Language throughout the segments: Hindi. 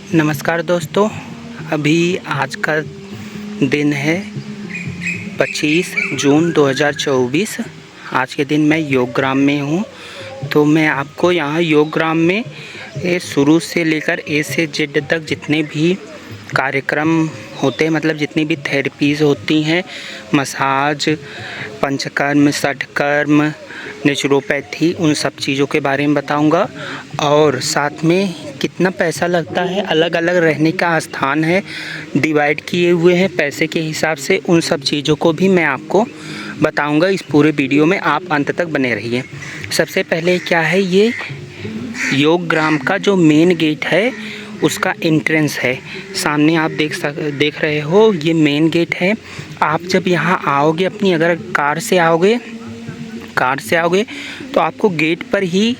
नमस्कार दोस्तों, अभी आज का दिन है 25 जून 2024। आज के दिन मैं योगग्राम में हूँ। तो मैं आपको यहाँ योगग्राम में शुरू से लेकर ए से जेड तक जितने भी कार्यक्रम होते हैं, मतलब जितनी भी थेरेपीज़ होती हैं, मसाज, पंचकर्म, षटकर्म, नेचुरोपैथी, उन सब चीज़ों के बारे में बताऊंगा। और साथ में कितना पैसा लगता है, अलग अलग रहने का स्थान है, डिवाइड किए हुए हैं पैसे के हिसाब से, उन सब चीज़ों को भी मैं आपको बताऊंगा इस पूरे वीडियो में। आप अंत तक बने रहिए। सबसे पहले क्या है, ये योगग्राम का जो मेन गेट है उसका एंट्रेंस है। सामने आप देख रहे हो, ये मेन गेट है। आप जब यहाँ आओगे, अपनी अगर कार से आओगे तो आपको गेट पर ही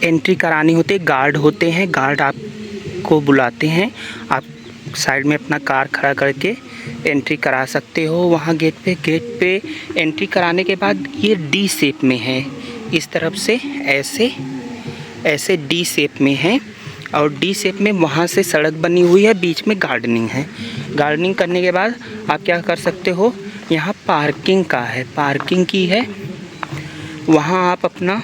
एंट्री करानी होती है। गार्ड होते हैं, गार्ड आपको बुलाते हैं। आप साइड में अपना कार खड़ा करके एंट्री करा सकते हो वहाँ गेट पे एंट्री कराने के बाद ये डी शेप में है, इस तरफ से ऐसे डी शेप में है। और डी शेप में वहाँ से सड़क बनी हुई है, बीच में गार्डनिंग है। गार्डनिंग करने के बाद आप क्या कर सकते हो, यहाँ पार्किंग का है, पार्किंग की है, वहाँ आप अपना,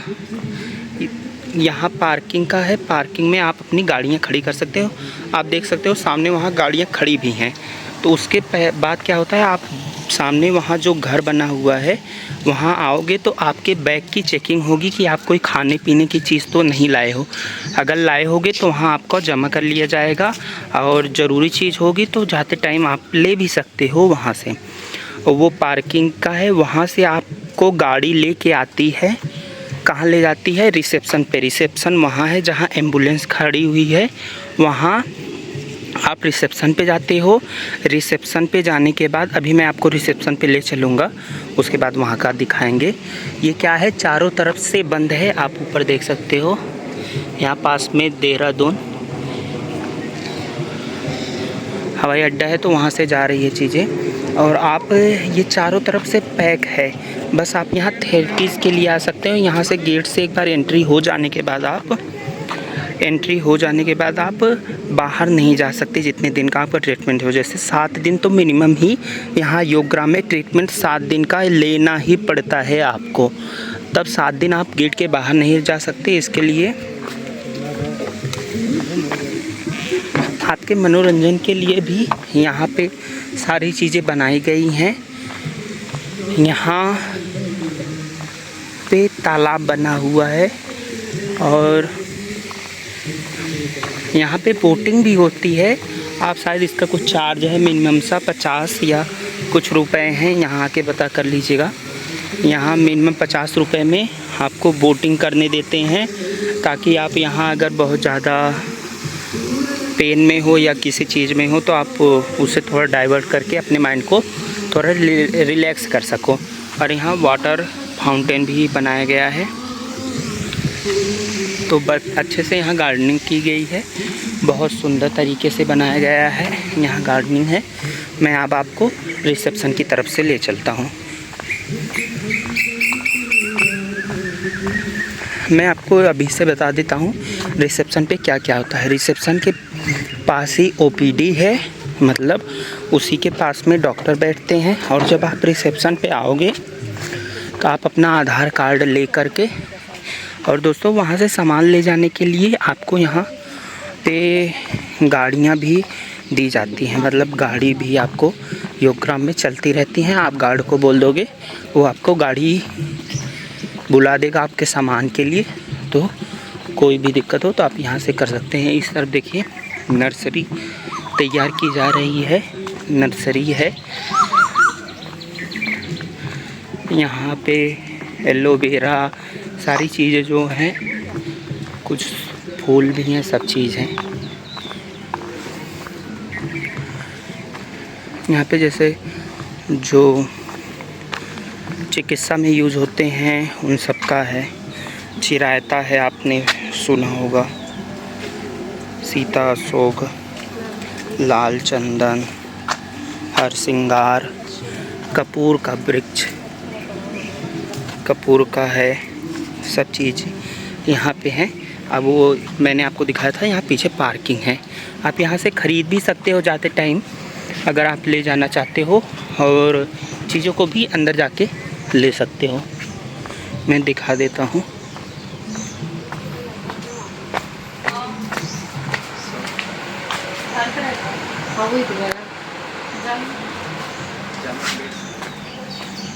यहाँ पार्किंग का है, पार्किंग में आप अपनी गाड़ियाँ खड़ी कर सकते हो। आप देख सकते हो सामने वहाँ गाड़ियाँ खड़ी भी हैं। तो उसके बाद क्या होता है, आप सामने वहाँ जो घर बना हुआ है वहाँ आओगे तो आपके बैग की चेकिंग होगी कि आप कोई खाने पीने की चीज़ तो नहीं लाए हो। अगर लाए होगे तो वहाँ आपको जमा कर लिया जाएगा, और ज़रूरी चीज़ होगी तो जाते टाइम आप ले भी सकते हो वहाँ से। और वो पार्किंग का है, वहाँ से आपको गाड़ी लेके आती है। कहाँ ले जाती है, रिसेप्शन पे। रिसेप्शन वहाँ है जहाँ एम्बुलेंस खड़ी हुई है, वहाँ आप रिसेप्शन पे जाते हो। रिसेप्शन पे जाने के बाद अभी मैं आपको रिसेप्शन पे ले चलूँगा, उसके बाद वहाँ का दिखाएंगे। ये क्या है, चारों तरफ से बंद है। आप ऊपर देख सकते हो, यहाँ पास में देहरादून हवाई अड्डा है, तो वहाँ से जा रही है चीज़ें। और आप, ये चारों तरफ से पैक है। बस आप यहाँ थेरेपीज़ के लिए आ सकते हो। यहाँ से गेट से एक बार एंट्री हो जाने के बाद आप बाहर नहीं जा सकते जितने दिन का आपका ट्रीटमेंट हो। जैसे 7 दिन तो मिनिमम ही यहाँ योगग्राम में ट्रीटमेंट 7 दिन का लेना ही पड़ता है आपको, तब 7 दिन आप गेट के बाहर नहीं जा सकते। इसके लिए आपके मनोरंजन के लिए भी यहाँ पे सारी चीज़ें बनाई गई हैं। यहाँ पे तालाब बना हुआ है, और यहाँ पे बोटिंग भी होती है। आप शायद इसका कुछ चार्ज है, मिनिमम सा 50 या कुछ रुपए हैं, यहाँ आके पता कर लीजिएगा। यहाँ मिनिमम 50 रुपए में आपको बोटिंग करने देते हैं, ताकि आप यहाँ अगर बहुत ज़्यादा पेन में हो या किसी चीज़ में हो तो आप उसे थोड़ा डाइवर्ट करके अपने माइंड को थोड़ा रिलैक्स कर सको। और यहाँ वाटर फाउंटेन भी बनाया गया है, तो अच्छे से यहाँ गार्डनिंग की गई है, बहुत सुंदर तरीके से बनाया गया है। यहाँ गार्डनिंग है। मैं अब आपको रिसेप्शन की तरफ से ले चलता हूँ। मैं आपको अभी से बता देता हूँ रिसेप्शन पे क्या क्या होता है। रिसेप्शन के पास ही ओपीडी है, मतलब उसी के पास में डॉक्टर बैठते हैं। और जब आप रिसेप्शन पे आओगे तो आप अपना आधार कार्ड ले करके, और दोस्तों वहाँ से सामान ले जाने के लिए आपको यहाँ पे गाड़ियाँ भी दी जाती हैं, मतलब गाड़ी भी आपको योगग्राम में चलती रहती हैं। आप गार्ड को बोल दोगे, वो आपको गाड़ी बुला देगा आपके सामान के लिए। तो कोई भी दिक्कत हो तो आप यहाँ से कर सकते हैं। इस तरफ देखिए, नर्सरी तैयार की जा रही है, नर्सरी है। यहाँ पे एलोवेरा सारी चीज़ें जो हैं, कुछ फूल भी हैं, सब चीज़ हैं यहाँ पे। जैसे जो चिकित्सा में यूज़ होते हैं उन सब का है। चिरायता है, आपने सुना होगा, सीता अशोक, लाल चंदन, हरसिंगार, कपूर का वृक्ष, कपूर का है, सब चीज़ यहाँ पे है। अब वो मैंने आपको दिखाया था, यहाँ पीछे पार्किंग है। आप यहाँ से ख़रीद भी सकते हो जाते टाइम, अगर आप ले जाना चाहते हो, और चीज़ों को भी अंदर जाके ले सकते हो। मैं दिखा देता हूँ।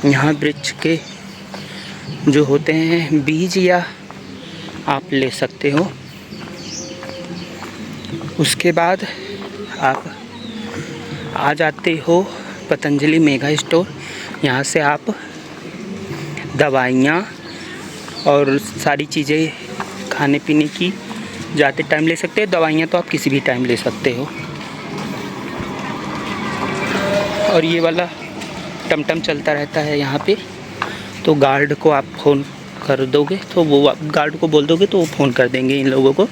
यहाँ वृक्ष के जो होते हैं बीज या आप ले सकते हो। उसके बाद आप आ जाते हो पतंजलि मेगा स्टोर। यहाँ से आप दवाइयाँ और सारी चीज़ें खाने पीने की जाते टाइम ले सकते हो। दवाइयाँ तो आप किसी भी टाइम ले सकते हो। और ये वाला टमटम चलता रहता है यहाँ पे, तो गार्ड को आप फ़ोन कर दोगे तो वो गार्ड को बोल दोगे तो वो फ़ोन कर देंगे इन लोगों को,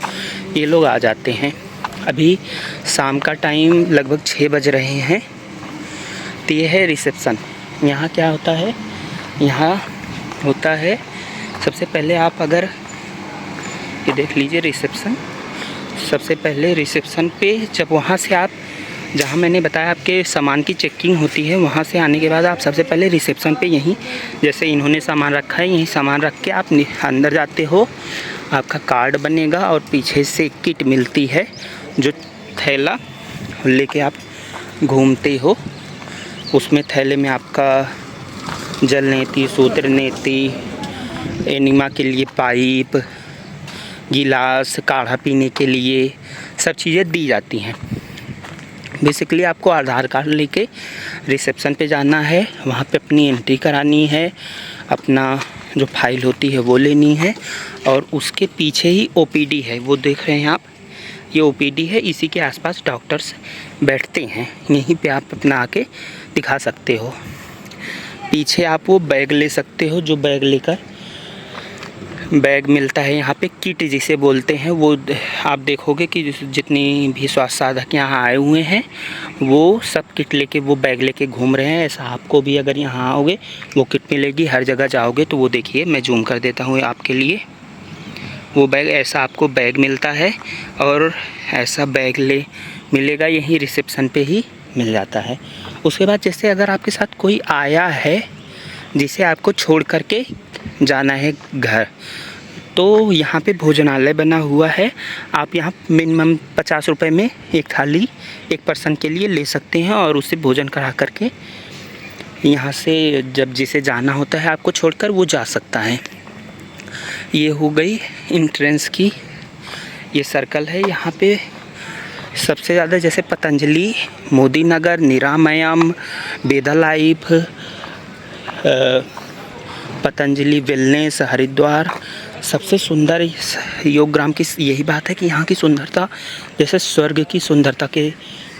ये लोग आ जाते हैं। अभी शाम का टाइम लगभग 6 बज रहे हैं। तो ये है रिसेप्शन। यहाँ क्या होता है, यहाँ होता है सबसे पहले आप अगर ये देख लीजिए रिसेप्शन। सबसे पहले रिसेप्शन पे जब वहाँ से आप जहाँ मैंने बताया आपके सामान की चेकिंग होती है, वहाँ से आने के बाद आप सबसे पहले रिसेप्शन पे यहीं जैसे इन्होंने सामान रखा है यहीं सामान रख के आप अंदर जाते हो। आपका कार्ड बनेगा और पीछे से किट मिलती है, जो थैला लेके आप घूमते हो। उसमें थैले में आपका जल नेती, सूत्र नेती, एनिमा के लिए पाइप, गिलास, काढ़ा पीने के लिए सब चीज़ें दी जाती हैं। बेसिकली आपको आधार कार्ड लेके रिसेप्शन पे जाना है, वहाँ पे अपनी एंट्री करानी है, अपना जो फाइल होती है वो लेनी है, और उसके पीछे ही ओपीडी है, वो देख रहे हैं आप, ये ओपीडी है। इसी के आसपास डॉक्टर्स बैठते हैं, यहीं पे आप अपना आके दिखा सकते हो। पीछे आप वो बैग ले सकते हो, जो बैग लेकर बैग मिलता है यहाँ पे, किट जिसे बोलते हैं। वो आप देखोगे कि जितनी भी स्वास्थ्य साधक यहाँ आए हुए हैं वो सब किट लेके, वो बैग लेके घूम रहे हैं। ऐसा आपको भी अगर यहाँ आओगे वो किट मिलेगी। हर जगह जाओगे तो वो देखिए, मैं जूम कर देता हूँ आपके लिए। वो बैग, ऐसा आपको बैग मिलता है, और ऐसा बैग मिलेगा यहीं रिसेप्शन पे ही मिल जाता है। उसके बाद जैसे अगर आपके साथ कोई आया है जिसे आपको छोड़ करके जाना है घर, तो यहाँ पे भोजनालय बना हुआ है। आप यहाँ मिनिमम 50 रुपये में एक थाली एक पर्सन के लिए ले सकते हैं, और उससे भोजन करा करके यहाँ से जब जिसे जाना होता है आपको छोड़कर वो जा सकता है। ये हो गई एंट्रेंस की, ये सर्कल है। यहाँ पे सबसे ज़्यादा जैसे पतंजलि, मोदी नगर, निरामयम, वेदा लाइफ, पतंजलि वेलनेस, हरिद्वार, सबसे सुंदर योगग्राम की यही बात है कि यहाँ की सुंदरता जैसे स्वर्ग की सुंदरता के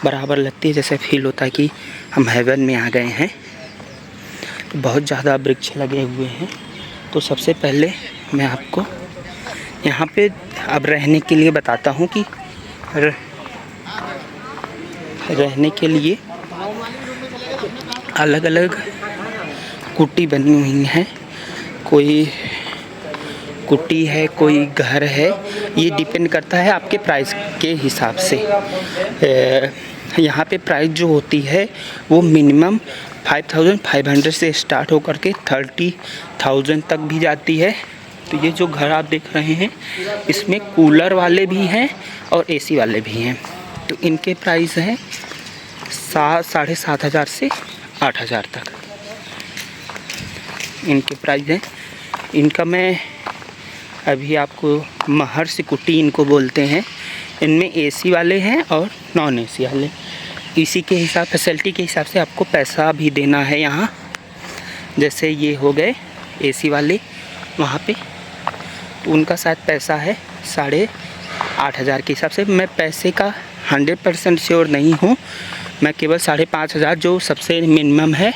बराबर लगती है। जैसे फील होता है कि हम हेवन में आ गए हैं। तो बहुत ज़्यादा वृक्ष लगे हुए हैं। तो सबसे पहले मैं आपको यहाँ पे अब रहने के लिए बताता हूँ कि रहने के लिए अलग अलग कुटी बनी हुई हैं। कोई कुटी है, कोई घर है, ये डिपेंड करता है आपके प्राइस के हिसाब से। यहाँ पे प्राइस जो होती है वो मिनिमम 5500 से स्टार्ट होकर के 30,000 तक भी जाती है। तो ये जो घर आप देख रहे हैं इसमें कूलर वाले भी हैं और एसी वाले भी हैं। तो इनके प्राइस हैं 7,500 से 8,000 तक इनके प्राइस हैं। इनका मैं अभी आपको महर्षि कुटी इनको बोलते हैं। इनमें एसी वाले हैं और नॉन एसी वाले। इसी के हिसाब, फैसिलिटी के हिसाब से आपको पैसा भी देना है यहाँ। जैसे ये हो गए एसी वाले, वहाँ पे तो उनका शायद पैसा है 8,500 के हिसाब से। मैं पैसे का 100% श्योर नहीं हूँ, मैं केवल 5,500 जो सबसे मिनिमम है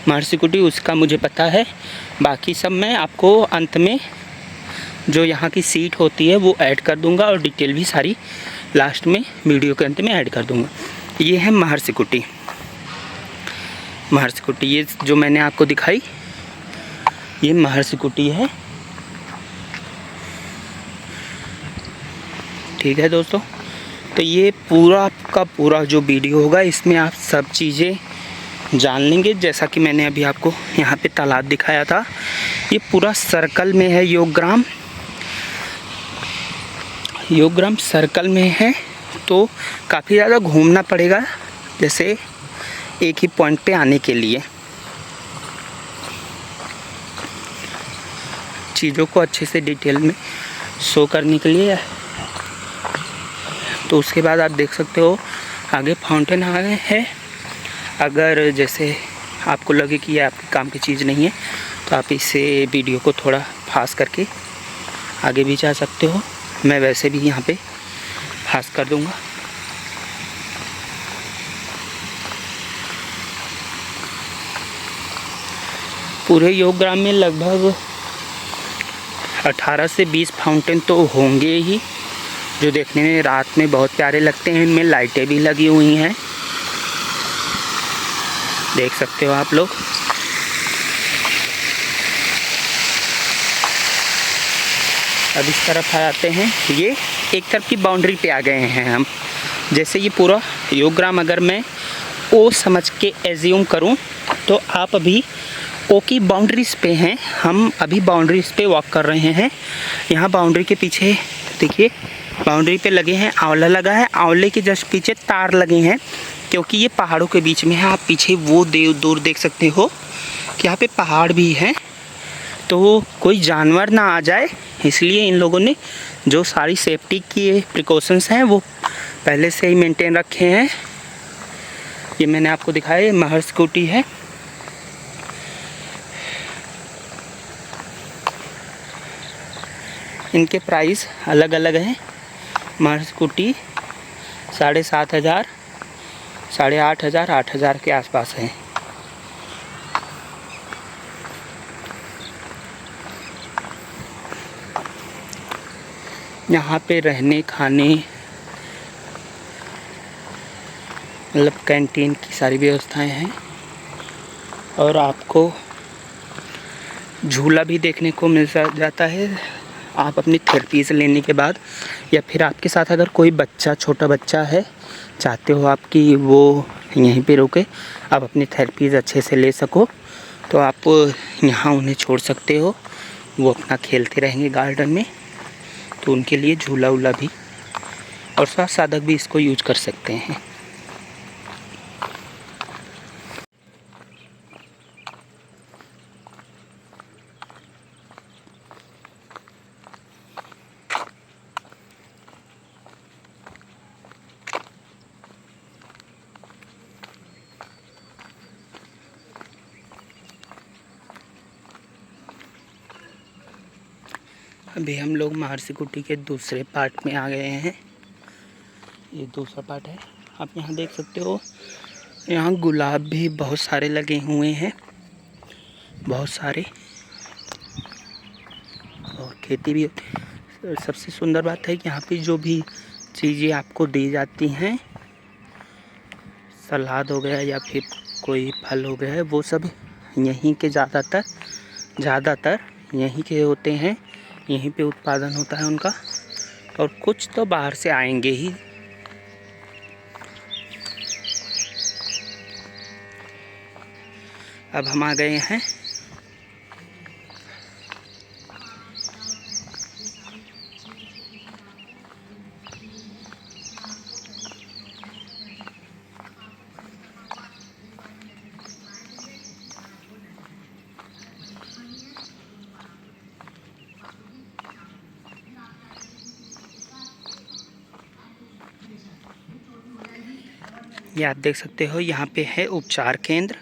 महर्षि कुटी उसका मुझे पता है। बाकी सब मैं आपको अंत में जो यहाँ की सीट होती है वो ऐड कर दूँगा, और डिटेल भी सारी लास्ट में वीडियो के अंत में ऐड कर दूँगा। ये है महर्षि कुटी। महर्षि कुटी ये जो मैंने आपको दिखाई, ये महर्षि कुटी है। ठीक है दोस्तों, तो ये पूरा का पूरा जो वीडियो होगा इसमें आप सब चीज़ें जान लेंगे। जैसा कि मैंने अभी आपको यहाँ पे तालाब दिखाया था, ये पूरा सर्कल में है। योगग्राम सर्कल में है, तो काफ़ी ज़्यादा घूमना पड़ेगा जैसे एक ही पॉइंट पे आने के लिए। चीज़ों को अच्छे से डिटेल में शो करने के लिए। तो उसके बाद आप देख सकते हो आगे फाउंटेन आ गए हैं। अगर जैसे आपको लगे कि ये आपके काम की चीज़ नहीं है तो आप इसे वीडियो को थोड़ा फास्ट करके आगे भी जा सकते हो। मैं वैसे भी यहाँ पे फास्ट कर दूँगा। पूरे योगग्राम में लगभग 18 से 20 फाउंटेन तो होंगे ही, जो देखने में रात में बहुत प्यारे लगते हैं। इनमें लाइटें भी लगी हुई हैं, देख सकते हो आप लोग। अब इस तरफ आ जाते हैं। ये एक तरफ की बाउंड्री पे आ गए हैं हम। जैसे ये पूरा योगग्राम अगर मैं ओ समझ के एज्यूम करूं तो आप अभी ओ की बाउंड्रीज पे हैं। हम अभी बाउंड्रीज पे वॉक कर रहे हैं। यहाँ बाउंड्री के पीछे देखिए, बाउंड्री पे लगे हैं आंवला लगा है। आंवले के जस्ट पीछे तार लगे हैं, क्योंकि ये पहाड़ों के बीच में है। आप पीछे वो दूर देख सकते हो कि यहाँ पे पहाड़ भी है, तो कोई जानवर ना आ जाए, इसलिए इन लोगों ने जो सारी सेफ्टी की प्रिकॉशंस हैं वो पहले से ही मेंटेन रखे हैं। ये मैंने आपको दिखाया, ये महर स्कूटी है। इनके प्राइस अलग अलग हैं। महर स्कूटी 7,500, 8,500, 8,000 के आसपास है। यहाँ पे रहने खाने मतलब कैंटीन की सारी व्यवस्थाएं हैं, और आपको झूला भी देखने को मिल जाता है। आप अपनी थेरेपीज लेने के बाद, या फिर आपके साथ अगर कोई बच्चा, छोटा बच्चा है, चाहते हो आप कि वो यहीं पे रुके, आप अपनी थेरेपीज अच्छे से ले सको, तो आप यहाँ उन्हें छोड़ सकते हो। वो अपना खेलते रहेंगे गार्डन में, तो उनके लिए झूला वूला भी, और साधक भी इसको यूज कर सकते हैं। अभी हम लोग महर्षि कुटी के दूसरे पार्ट में आ गए हैं। ये दूसरा पार्ट है। आप यहाँ देख सकते हो, यहाँ गुलाब भी बहुत सारे लगे हुए हैं, बहुत सारे, और खेती भी होती है। सबसे सुंदर बात है कि यहाँ पे जो भी चीज़ें आपको दी जाती हैं, सलाद हो गया या फिर कोई फल हो गया है, वो सब यहीं के ज़्यादातर यहीं के होते हैं। यहीं पे उत्पादन होता है उनका, और कुछ तो बाहर से आएंगे ही। अब हम आ गए हैं ये आप देख सकते हो। यहाँ पे है उपचार केंद्र,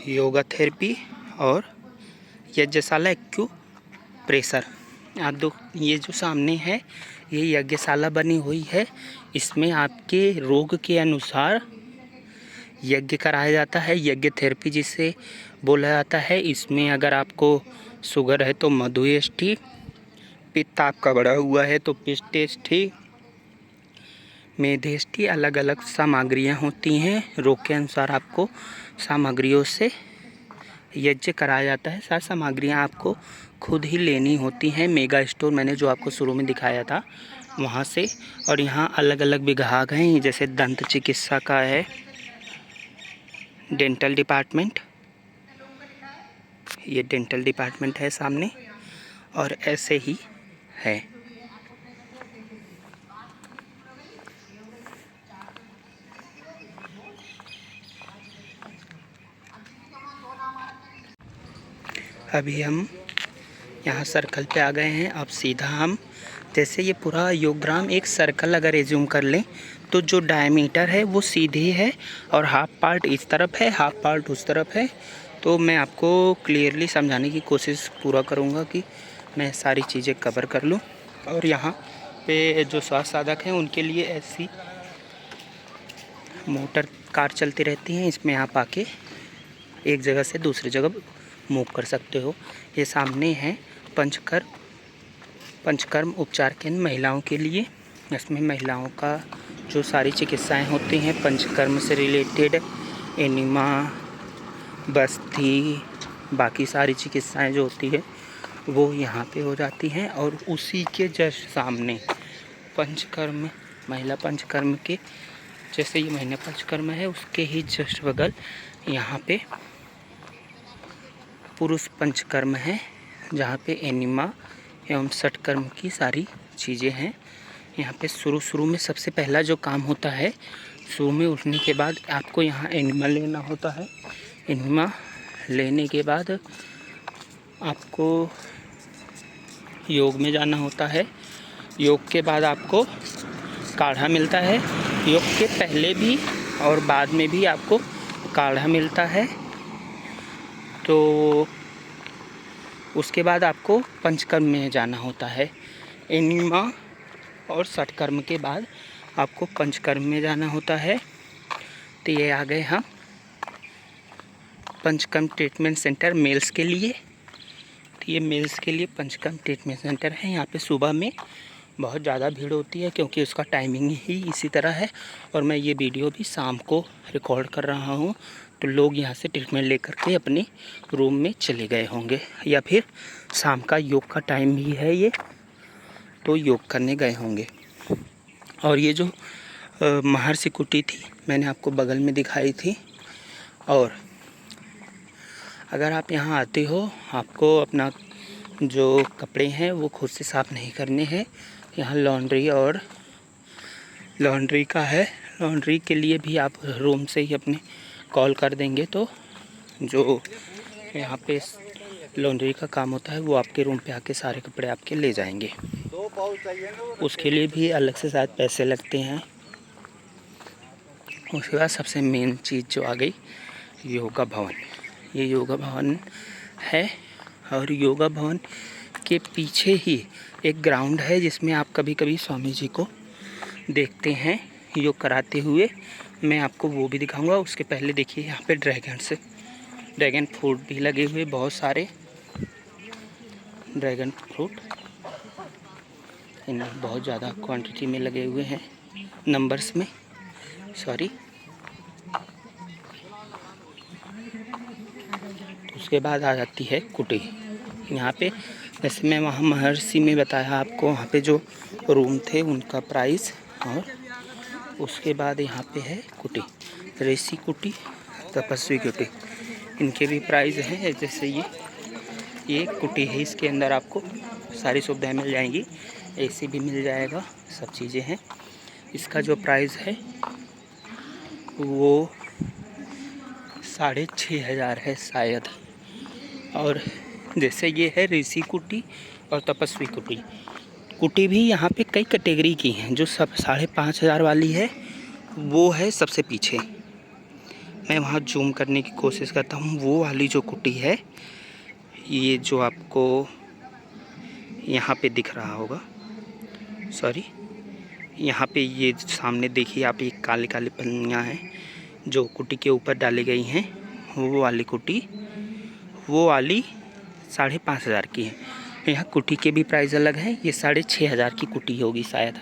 योगा थेरेपी और यज्ञशाला एक्यूप्रेशर। आप दो, ये जो सामने है ये यज्ञशाला बनी हुई है। इसमें आपके रोग के अनुसार यज्ञ कराया जाता है, यज्ञ थेरेपी जिसे बोला जाता है। इसमें अगर आपको शुगर है तो मधुएष्ठी, पित्त आपका बढ़ा हुआ है तो पिष्टेष्ठी, मेधेष्ठी, अलग अलग सामग्रियां होती हैं। रोग के अनुसार आपको सामग्रियों से यज्ञ कराया जाता है। सारी सामग्रियाँ आपको खुद ही लेनी होती हैं। मेगा स्टोर मैंने जो आपको शुरू में दिखाया था वहाँ से। और यहाँ अलग अलग विभाग हैं, जैसे दंत चिकित्सा का है, डेंटल डिपार्टमेंट, ये डेंटल डिपार्टमेंट है सामने, और ऐसे ही है। अभी हम यहाँ सर्कल पे आ गए हैं। अब सीधा हम, जैसे ये पूरा योगग्राम एक सर्कल अगर एज्यूम कर लें तो जो डायमीटर है वो सीधी है और हाफ पार्ट इस तरफ है, हाफ पार्ट उस तरफ है। तो मैं आपको क्लियरली समझाने की कोशिश पूरा करूँगा कि मैं सारी चीज़ें कवर कर लूँ। और यहाँ पे जो स्वास्थ्य साधक हैं उनके लिए ऐसी मोटर कार चलती रहती हैं, इसमें आप आके एक जगह से दूसरी जगह मूव कर सकते हो। ये सामने है पंचकर्म उपचार केंद्र महिलाओं के लिए। इसमें महिलाओं का जो सारी चिकित्साएं होती हैं पंचकर्म से रिलेटेड, एनिमा, बस्ती, बाकी सारी चिकित्साएं जो होती है वो यहाँ पे हो जाती हैं। और उसी के जस्ट सामने पंचकर्म, महिला पंचकर्म के, जैसे ये महिला पंचकर्म है उसके ही जस्ट बगल यहाँ पे पुरुष पंचकर्म है, जहाँ पे एनिमा एवं षटकर्म की सारी चीज़ें हैं। यहाँ पे शुरू में सबसे पहला जो काम होता है, शुरू में उठने के बाद आपको यहाँ एनिमा लेना होता है। एनिमा लेने के बाद आपको योग में जाना होता है। योग के बाद आपको काढ़ा मिलता है। योग के पहले भी और बाद में भी आपको काढ़ा मिलता है। तो उसके बाद आपको पंचकर्म में जाना होता है। एनिमा और षटकर्म के बाद आपको पंचकर्म में जाना होता है। तो ये आ गए हम पंचकर्म ट्रीटमेंट सेंटर मेल्स के लिए। तो ये मेल्स के लिए पंचकर्म ट्रीटमेंट सेंटर है। यहाँ पे सुबह में बहुत ज़्यादा भीड़ होती है क्योंकि उसका टाइमिंग ही इसी तरह है। और मैं ये वीडियो भी शाम को रिकॉर्ड कर रहा हूँ, तो लोग यहाँ से ट्रीटमेंट लेकर के अपने रूम में चले गए होंगे, या फिर शाम का योग का टाइम भी है ये, तो योग करने गए होंगे। और ये जो महर्षि कुटी थी मैंने आपको बगल में दिखाई थी। और अगर आप यहाँ आते हो, आपको अपना जो कपड़े हैं वो खुद से साफ़ नहीं करने हैं। यहाँ लॉन्ड्री और लॉन्ड्री का है। लॉन्ड्री के लिए भी आप रूम से ही अपने कॉल कर देंगे तो जो यहाँ पे लॉन्ड्री का काम होता है वो आपके रूम पे आके सारे कपड़े आपके ले जाएंगे। उसके लिए भी अलग से शायद पैसे लगते हैं। उसके बाद सबसे मेन चीज़ जो आ गई, योगा भवन। ये योगा भवन है और योगा भवन के पीछे ही एक ग्राउंड है जिसमें आप कभी कभी स्वामी जी को देखते हैं योग कराते हुए। मैं आपको वो भी दिखाऊंगा। उसके पहले देखिए यहाँ पे ड्रैगन फ्रूट भी लगे हुए, बहुत सारे ड्रैगन फ्रूट इनमें बहुत ज़्यादा क्वांटिटी में लगे हुए हैं, नंबर्स में, सॉरी। उसके बाद आ जाती है कुटी। यहाँ पे जैसे मैं वहाँ महर्षि में बताया आपको, वहाँ पे जो रूम थे उनका प्राइस। और उसके बाद यहाँ पे है कुटी, ऋषि कुटी, तपस्वी कुटी, इनके भी प्राइस हैं। जैसे ये कुटी है, इसके अंदर आपको सारी सुविधाएं मिल जाएंगी, एसी भी मिल जाएगा, सब चीज़ें हैं। इसका जो प्राइस है वो 6,500 है शायद। और जैसे ये है ऋषि कुटी और तपस्वी कुटी। कुटी भी यहाँ पे कई कैटेगरी की हैं। जो सब 5,500 वाली है वो है सबसे पीछे। मैं वहाँ जूम करने की कोशिश करता हूँ। वो वाली जो कुटी है, ये जो आपको यहाँ पे दिख रहा होगा, सॉरी, यहाँ पे ये सामने देखिए आप, ये काले काले पन्नियाँ हैं जो कुटी के ऊपर डाली गई हैं। वो वाली कुटी, वो वाली 5,500 की है। यहाँ कुटी के भी प्राइस अलग हैं। ये 6,500 की कुटी होगी शायद।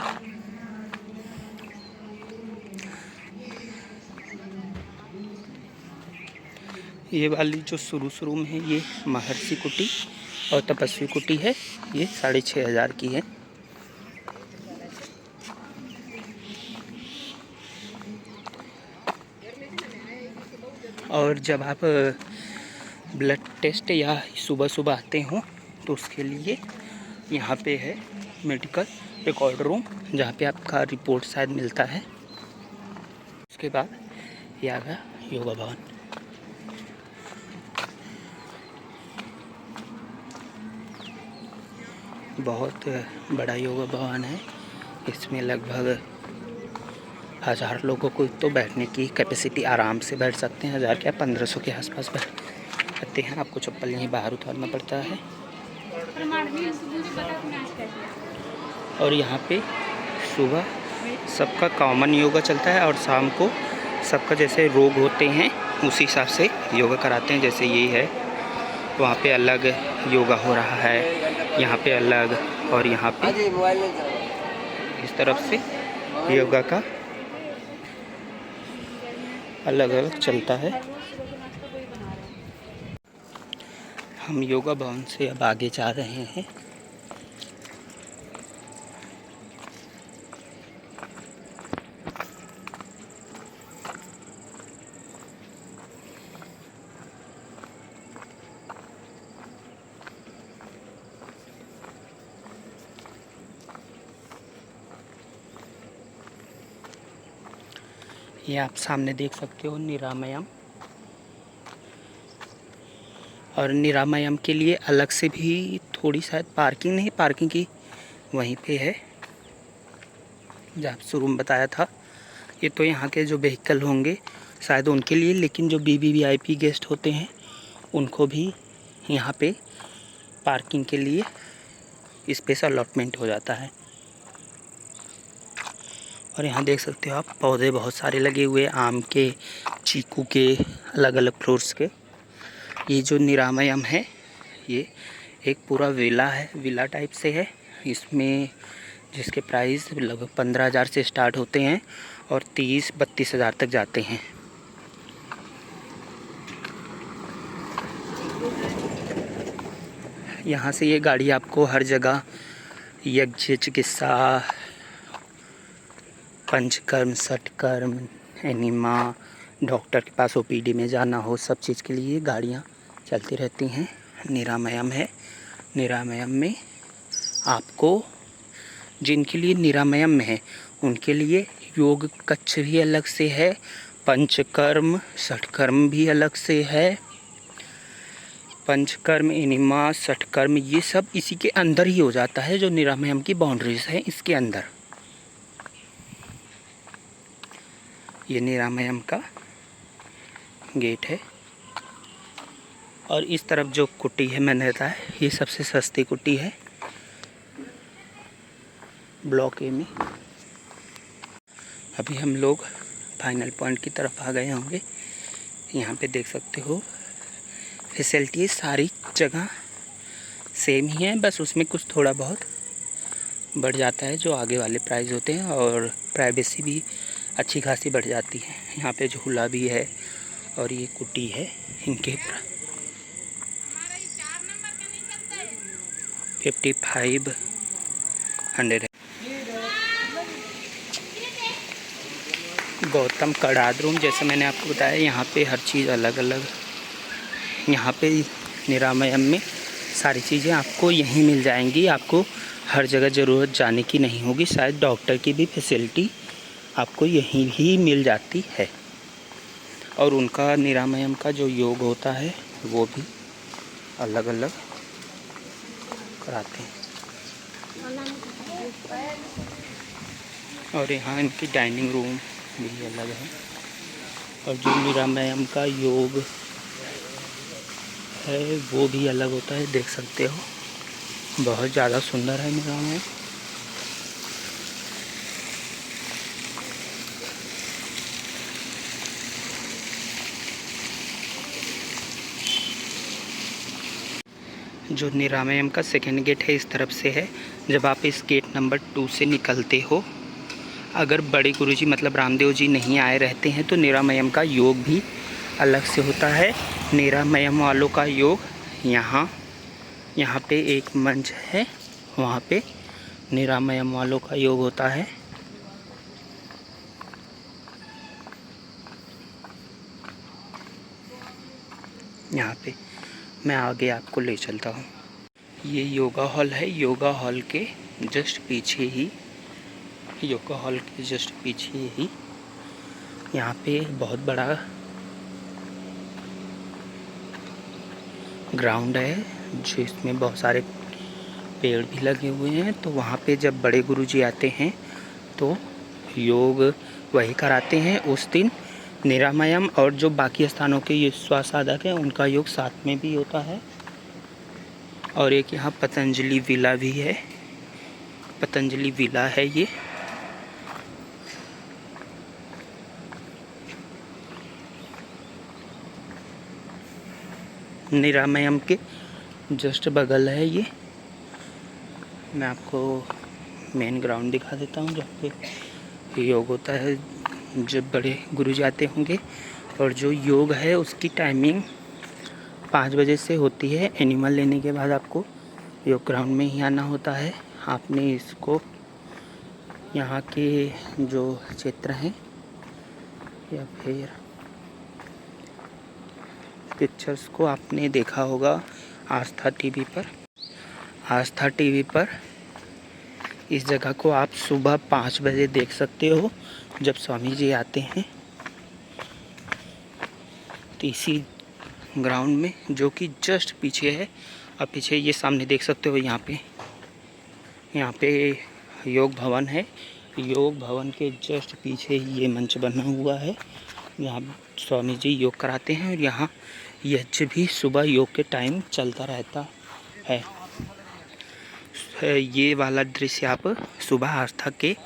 ये वाली जो शुरू में है ये महर्षि कुटी और तपस्वी कुटी है, ये 6,500 की है। और जब आप ब्लड टेस्ट या सुबह आते हो तो उसके लिए यहाँ पे है मेडिकल रिकॉर्ड रूम, जहाँ पे आपका रिपोर्ट शायद मिलता है। उसके बाद ये आ गया योगा भवन। बहुत बड़ा योगा भवन है, इसमें लगभग 1000 लोगों को तो बैठने की कैपेसिटी आराम से बैठ सकते हैं। 1000 क्या 1500 के आसपास बैठ सकते हैं। आपको चप्पल यहीं बाहर उतारना पड़ता है। और यहाँ पे सुबह सबका कॉमन योगा चलता है और शाम को सबका जैसे रोग होते हैं उसी हिसाब से योगा कराते हैं। जैसे ये है, वहाँ पे अलग योगा हो रहा है, यहाँ पे अलग, और यहाँ पे इस तरफ से योगा का अलग अलग चलता है। हम योगा भवन से अब आगे जा रहे हैं। ये आप सामने देख सकते हो निरामयम, और निरामयम के लिए अलग से भी थोड़ी शायद पार्किंग नहीं, पार्किंग की वहीं पे है जहाँ शुरू में बताया था। ये तो यहाँ के जो व्हीकल होंगे शायद उनके लिए, लेकिन जो VVIP गेस्ट होते हैं उनको भी यहाँ पे पार्किंग के लिए स्पेस अलॉटमेंट हो जाता है। और यहाँ देख सकते हो आप पौधे बहुत सारे लगे हुए, आम के, चीकू के, अलग अलग फ्रूट्स के। ये जो निरामयम है ये एक पूरा विला है, विला टाइप से है। इसमें जिसके प्राइस लगभग 15,000 से स्टार्ट होते हैं और 30-32 हज़ार तक जाते हैं। यहाँ से ये गाड़ी आपको हर जगह यज्ञ, चिकित्सा, पंचकर्म, षटकर्म, एनिमा, डॉक्टर के पास OPD में जाना हो, सब चीज़ के लिए गाड़ियाँ चलती रहती हैं। निरामयम है, निरामयम में आपको जिनके लिए निरामयम में है उनके लिए योग कक्ष भी अलग से है, पंचकर्म, षटकर्म भी अलग से है। पंचकर्म, एनिमा, षटकर्म ये सब इसी के अंदर ही हो जाता है, जो निरामयम की बाउंड्रीज है इसके अंदर। ये निरामयम का गेट है। और इस तरफ जो कुटी है मैंने बताया, ये सबसे सस्ती कुटी है ब्लॉक A में। अभी हम लोग फाइनल पॉइंट की तरफ आ गए होंगे। यहाँ पे देख सकते हो फैसिलिटी सारी जगह सेम ही है, बस उसमें कुछ थोड़ा बहुत बढ़ जाता है जो आगे वाले प्राइस होते हैं, और प्राइवेसी भी अच्छी खासी बढ़ जाती है। यहाँ पे झूला भी है और ये कुटी है, इनके 5500 है। गौतम कड़ाद रूम, जैसे मैंने आपको बताया यहाँ पे हर चीज़ अलग अलग, यहाँ पे निरामयम में सारी चीज़ें आपको यहीं मिल जाएंगी। आपको हर जगह ज़रूरत जाने की नहीं होगी। शायद डॉक्टर की भी फैसिलिटी आपको यहीं ही मिल जाती है। और उनका निरामयम का जो योग होता है वो भी अलग अलग कराते हैं। और यहाँ इनकी डाइनिंग रूम भी अलग है। और जो निरामयम का योग है वो भी अलग होता है, देख सकते हो बहुत ज़्यादा सुंदर है निरामयम। जो निरामयम का सेकेंड गेट है इस तरफ से है। जब आप इस गेट नंबर 2 से निकलते हो, अगर बड़े गुरुजी मतलब रामदेव जी नहीं आए रहते हैं तो निरामयम का योग भी अलग से होता है। निरामयम वालों का योग यहाँ पे एक मंच है, वहाँ पे निरामयम वालों का योग होता है। यहाँ पे मैं आगे आपको ले चलता हूँ। ये योगा हॉल है। योगा हॉल के जस्ट पीछे ही यहाँ पे बहुत बड़ा ग्राउंड है, जिसमें बहुत सारे पेड़ भी लगे हुए हैं। तो वहाँ पे जब बड़े गुरुजी आते हैं तो योग वही कराते हैं उस दिन। निरामयम और जो बाकी स्थानों के ये स्वास्थ्य साधक हैं उनका योग साथ में भी होता है। और एक यहाँ पतंजलि विला भी है, पतंजलि विला है ये। निरामयम के जस्ट बगल है ये। मैं आपको मेन ग्राउंड दिखा देता हूँ जहाँ पे योग होता है, जब बड़े गुरु जाते होंगे। और जो योग है उसकी टाइमिंग 5 बजे से होती है। एनिमल लेने के बाद आपको योग ग्राउंड में ही आना होता है। आपने इसको यहाँ के जो क्षेत्र हैं या फिर पिक्चर्स को आपने देखा होगा आस्था टीवी पर। आस्था टीवी पर इस जगह को आप सुबह 5 बजे देख सकते हो जब स्वामी जी आते हैं। तो इसी ग्राउंड में जो कि जस्ट पीछे है, आप पीछे ये सामने देख सकते हो, यहाँ पे योग भवन है। योग भवन के जस्ट पीछे ही ये मंच बना हुआ है, यहाँ स्वामी जी योग कराते हैं। और यहाँ यज्ञ भी सुबह योग के टाइम चलता रहता है। ये वाला दृश्य आप सुबह आस्था के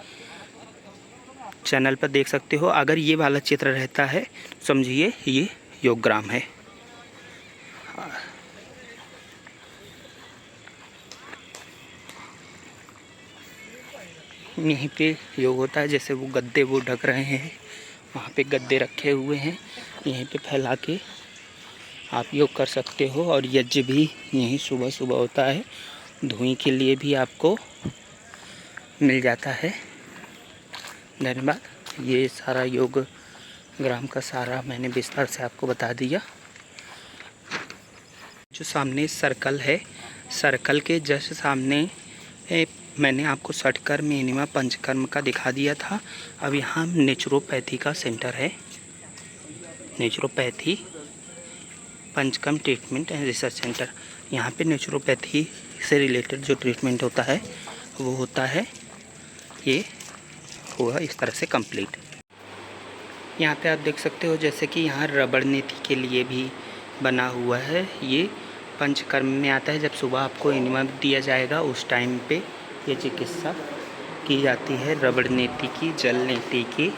चैनल पर देख सकते हो। अगर ये वाला चित्र रहता है समझिए ये योगग्राम है। यहीं पे योग होता है। जैसे वो गद्दे वो ढक रहे हैं, वहाँ पे गद्दे रखे हुए हैं, यहीं पे फैला के आप योग कर सकते हो। और यज्ञ भी यहीं सुबह सुबह होता है। धुएं के लिए भी आपको मिल जाता है। धन्यवाद। ये सारा योग ग्राम का सारा मैंने विस्तार से आपको बता दिया। जो सामने सर्कल है, सर्कल के जस्ट सामने मैंने आपको षटकर्म एनिमा पंचकर्म का दिखा दिया था। अब यहाँ नेचुरोपैथी का सेंटर है। Naturopathy panchakarma treatment and research centre. यहाँ पे नेचुरोपैथी से रिलेटेड जो ट्रीटमेंट होता है वो होता है। ये हुआ इस तरह से कंप्लीट। यहाँ पे आप देख सकते हो जैसे कि यहाँ रबड़ नीति के लिए भी बना हुआ है। ये पंचकर्म में आता है। जब सुबह आपको एनिमा दिया जाएगा उस टाइम पे ये चिकित्सा की जाती है। रबड़ नीति की, जल नीति की